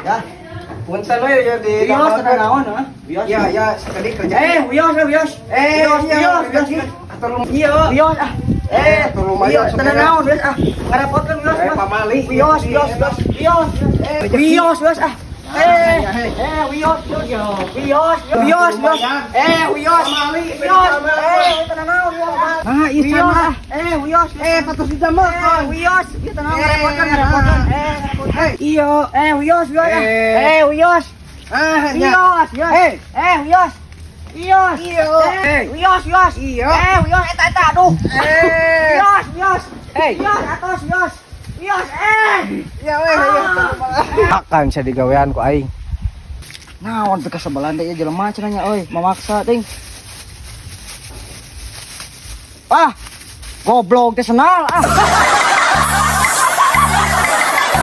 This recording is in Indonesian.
Ya. Punten we ya di Wios teu naon, ha? Ya, ya, sekali kerja. Wios, Wios. Wios. Iya. Wios ah. Atuh lumayan teu naon, Wios ah. Ngarepotkeun Wios. Pamali. Wios. Wios ah. Wios. Wios. Wios. Teu naon, Wios. Ah, iya mah. Wios. Patos di mah. Wios. Ieu teu naon ngarepotkeun. Iya. Wios. Wios. Ah, Wios. Wios. Wios. Wios. Iya. Wios eta aduh. Wios. Wios atos Wios. Wios Ya weh, akan bisa digawean ku aing. Naon teh kasebelan teh jelema cenanya euy, memaksa ting. Goblok teh senal ah.